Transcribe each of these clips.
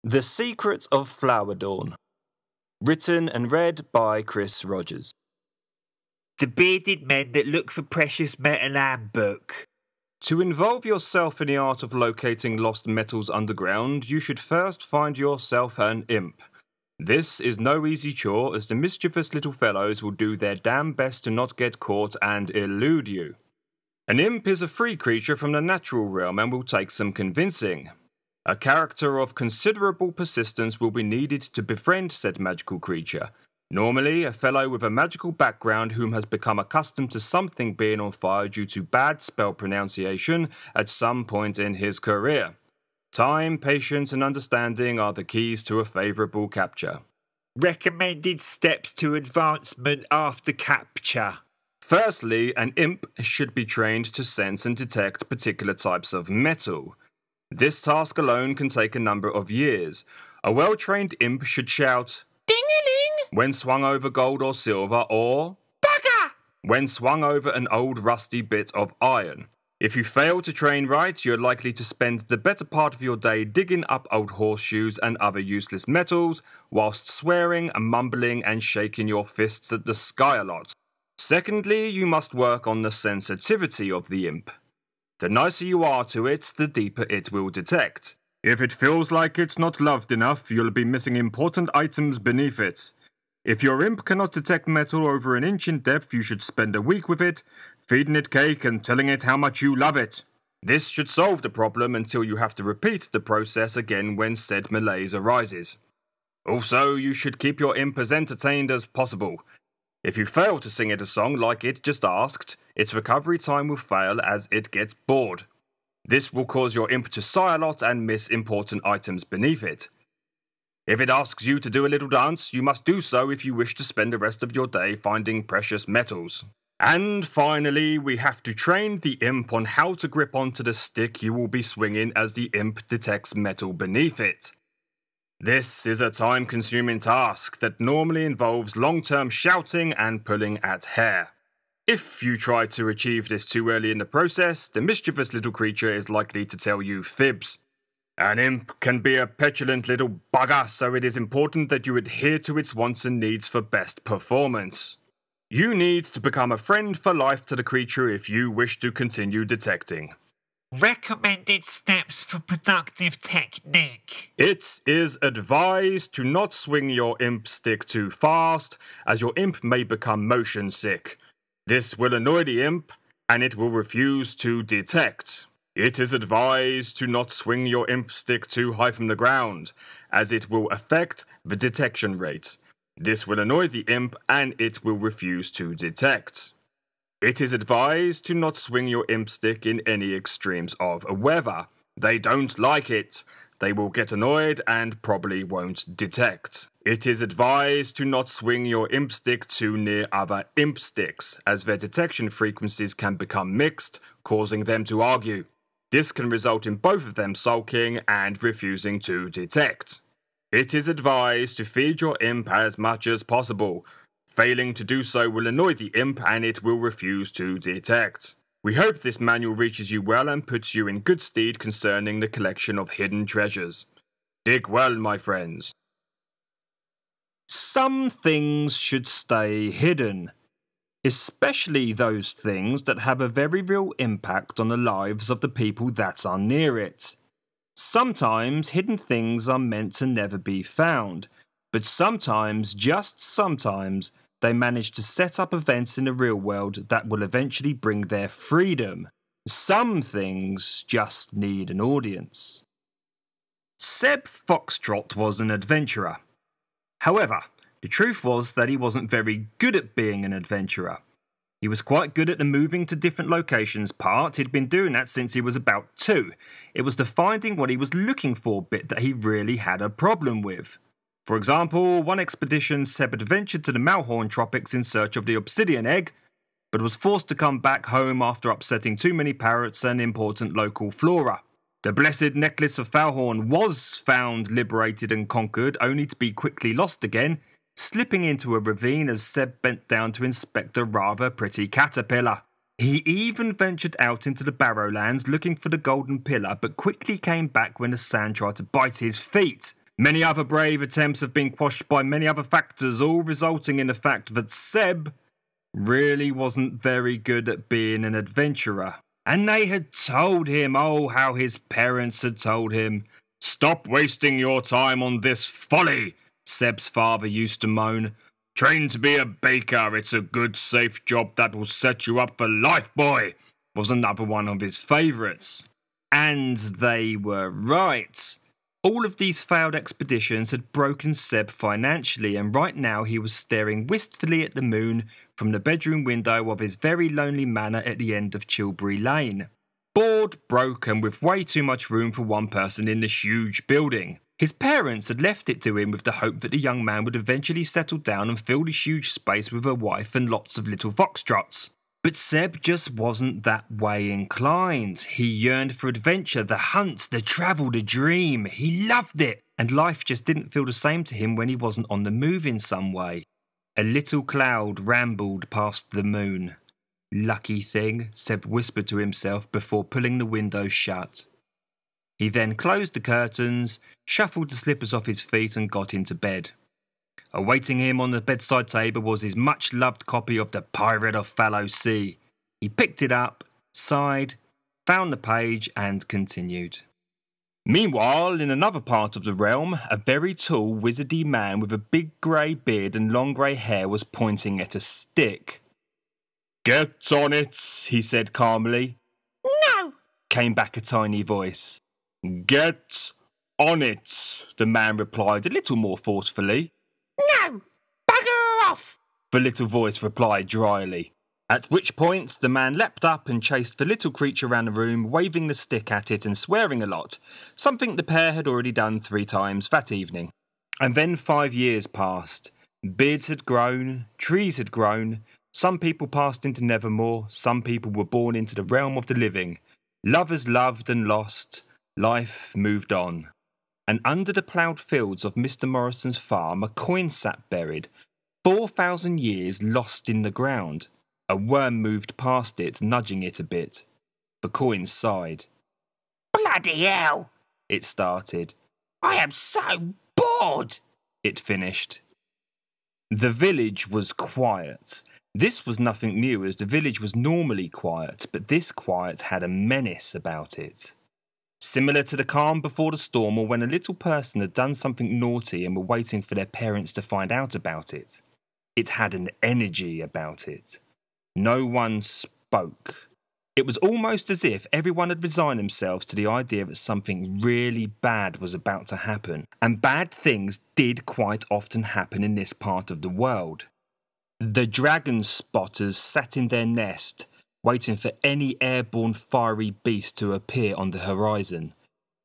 The Secret of FlowerDawn. Written and read by Chris Rogers. The bearded men that look for precious metal handbook. To involve yourself in the art of locating lost metals underground, you should first find yourself an imp. This is no easy chore, as the mischievous little fellows will do their damn best to not get caught and elude you. An imp is a free creature from the natural realm and will take some convincing. A character of considerable persistence will be needed to befriend said magical creature. Normally, a fellow with a magical background whom has become accustomed to something being on fire due to bad spell pronunciation at some point in his career. Time, patience, and understanding are the keys to a favourable capture. Recommended steps to advancement after capture. Firstly, an imp should be trained to sense and detect particular types of metal. This task alone can take a number of years. A well-trained imp should shout, "Dingaling!" when swung over gold or silver, or "Bugger!" when swung over an old rusty bit of iron. If you fail to train right, you're likely to spend the better part of your day digging up old horseshoes and other useless metals, whilst swearing, mumbling, and shaking your fists at the sky a lot. Secondly, you must work on the sensitivity of the imp. The nicer you are to it, the deeper it will detect. If it feels like it's not loved enough, you'll be missing important items beneath it. If your imp cannot detect metal over an inch in depth, you should spend a week with it, feeding it cake and telling it how much you love it. This should solve the problem until you have to repeat the process again when said malaise arises. Also, you should keep your imp as entertained as possible. If you fail to sing it a song like it just asked, its recovery time will fail as it gets bored. This will cause your imp to sigh a lot and miss important items beneath it. If it asks you to do a little dance, you must do so if you wish to spend the rest of your day finding precious metals. And finally, we have to train the imp on how to grip onto the stick you will be swinging as the imp detects metal beneath it. This is a time-consuming task that normally involves long-term shouting and pulling at hair. If you try to achieve this too early in the process, the mischievous little creature is likely to tell you fibs. An imp can be a petulant little bugger, so it is important that you adhere to its wants and needs for best performance. You need to become a friend for life to the creature if you wish to continue detecting. Recommended steps for productive technique. It is advised to not swing your imp stick too fast, as your imp may become motion sick. This will annoy the imp, and it will refuse to detect. It is advised to not swing your imp stick too high from the ground, as it will affect the detection rate. This will annoy the imp, and it will refuse to detect. It is advised to not swing your imp stick in any extremes of weather. They don't like it. They will get annoyed and probably won't detect. It is advised to not swing your imp stick too near other imp sticks, as their detection frequencies can become mixed, causing them to argue. This can result in both of them sulking and refusing to detect. It is advised to feed your imp as much as possible. Failing to do so will annoy the imp and it will refuse to detect. We hope this manual reaches you well and puts you in good stead concerning the collection of hidden treasures. Dig well, my friends. Some things should stay hidden, especially those things that have a very real impact on the lives of the people that are near it. Sometimes hidden things are meant to never be found, but sometimes, just sometimes, they manage to set up events in the real world that will eventually bring their freedom. Some things just need an audience. Seb Foxtrot was an adventurer. However, the truth was that he wasn't very good at being an adventurer. He was quite good at the moving to different locations part. He'd been doing that since he was about 2. It was the finding what he was looking for bit that he really had a problem with. For example, one expedition Seb adventured to the Malhorn Tropics in search of the obsidian egg, but was forced to come back home after upsetting too many parrots and important local flora. The blessed necklace of Falhorn was found, liberated and conquered, only to be quickly lost again, slipping into a ravine as Seb bent down to inspect a rather pretty caterpillar. He even ventured out into the Barrowlands looking for the golden pillar, but quickly came back when the sand tried to bite his feet. Many other brave attempts have been quashed by many other factors, all resulting in the fact that Seb really wasn't very good at being an adventurer. And they had told him, oh, how his parents had told him, "Stop wasting your time on this folly," Seb's father used to moan. "Train to be a baker, it's a good, safe job that will set you up for life, boy," was another one of his favourites. And they were right. All of these failed expeditions had broken Seb financially, and right now he was staring wistfully at the moon from the bedroom window of his very lonely manor at the end of Chilbury Lane. Bored, broke, and with way too much room for one person in the huge building. His parents had left it to him with the hope that the young man would eventually settle down and fill the huge space with a wife and lots of little foxtrots. But Seb just wasn't that way inclined. He yearned for adventure, the hunt, the travel, the dream. He loved it. And life just didn't feel the same to him when he wasn't on the move in some way. A little cloud rambled past the moon. Lucky thing, Seb whispered to himself before pulling the window shut. He then closed the curtains, shuffled the slippers off his feet and got into bed. Awaiting him on the bedside table was his much-loved copy of The Pirate of Fallow Sea. He picked it up, sighed, found the page and continued. Meanwhile, in another part of the realm, a very tall, wizardy man with a big grey beard and long grey hair was pointing at a stick. "Get on it," he said calmly. No, Came back a tiny voice. "Get on it," the man replied a little more forcefully. no, bugger off. The little voice replied dryly. At which point, the man leapt up and chased the little creature around the room, waving the stick at it and swearing a lot, something the pair had already done 3 times that evening. And then 5 years passed. Beards had grown, trees had grown, some people passed into Nevermore, some people were born into the realm of the living. Lovers loved and lost, life moved on. And under the ploughed fields of Mr. Morrison's farm, a coin sat buried, 4,000 years lost in the ground. A worm moved past it, nudging it a bit. The coin sighed. Bloody hell, It started. I am so bored. It finished. The village was quiet. This was nothing new, as the village was normally quiet, but this quiet had a menace about it. Similar to the calm before the storm, or when a little person had done something naughty and were waiting for their parents to find out about it. It had an energy about it. No one spoke. It was almost as if everyone had resigned themselves to the idea that something really bad was about to happen. And bad things did quite often happen in this part of the world. The dragon spotters sat in their nest, waiting for any airborne fiery beast to appear on the horizon.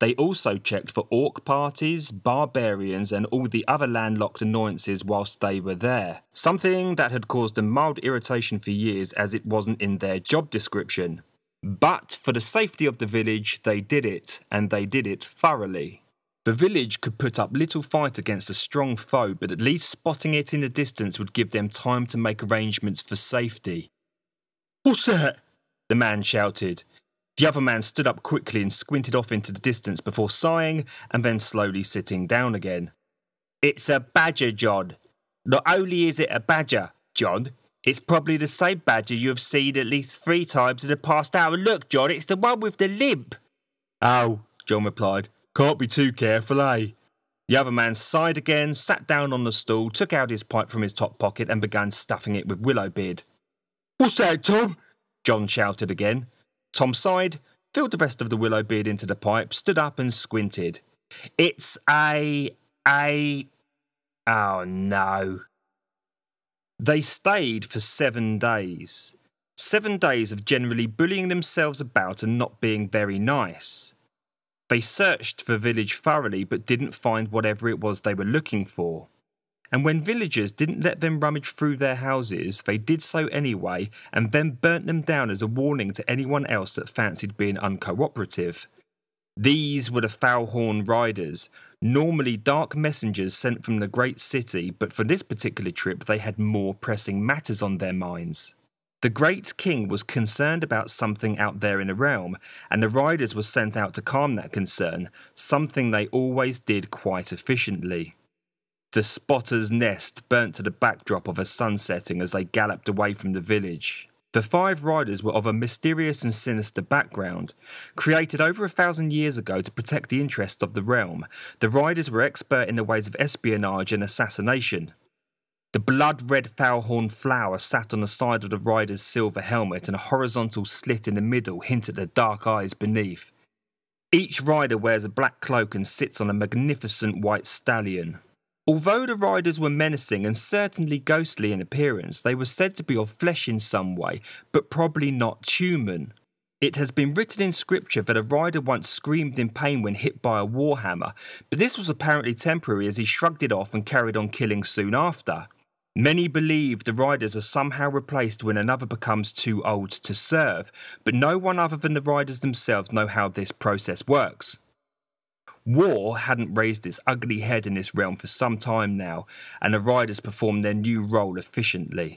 They also checked for orc parties, barbarians and all the other landlocked annoyances whilst they were there. Something that had caused them mild irritation for years, as it wasn't in their job description. But for the safety of the village, they did it, and they did it thoroughly. The village could put up little fight against a strong foe, but at least spotting it in the distance would give them time to make arrangements for safety. "What's that?" the man shouted. The other man stood up quickly and squinted off into the distance before sighing and then slowly sitting down again. "It's a badger, John. Not only is it a badger, John, it's probably the same badger you have seen at least 3 times in the past hour. Look, John, it's the one with the limp." "Oh," John replied. "Can't be too careful, eh?" The other man sighed again, sat down on the stool, took out his pipe from his top pocket and began stuffing it with willow beard. "What's that, Tom?" John shouted again. Tom sighed, filled the rest of the willow beard into the pipe, stood up and squinted. "It's a... Oh no." They stayed for 7 days. 7 days of generally bullying themselves about and not being very nice. They searched the village thoroughly but didn't find whatever it was they were looking for. And when villagers didn't let them rummage through their houses, they did so anyway and then burnt them down as a warning to anyone else that fancied being uncooperative. These were the Foulhorn Riders, normally dark messengers sent from the great city, but for this particular trip they had more pressing matters on their minds. The Great King was concerned about something out there in the realm, and the riders were sent out to calm that concern, something they always did quite efficiently. The spotter's nest burnt to the backdrop of a sun setting as they galloped away from the village. The 5 riders were of a mysterious and sinister background. Created over 1,000 years ago to protect the interests of the realm, the riders were expert in the ways of espionage and assassination. The blood-red foul-horn flower sat on the side of the rider's silver helmet, and a horizontal slit in the middle hinted at dark eyes beneath. Each rider wears a black cloak and sits on a magnificent white stallion. Although the riders were menacing and certainly ghostly in appearance, they were said to be of flesh in some way, but probably not human. It has been written in scripture that a rider once screamed in pain when hit by a warhammer, but this was apparently temporary as he shrugged it off and carried on killing soon after. Many believe the riders are somehow replaced when another becomes too old to serve, but no one other than the riders themselves know how this process works. War hadn't raised its ugly head in this realm for some time now, and the riders performed their new role efficiently.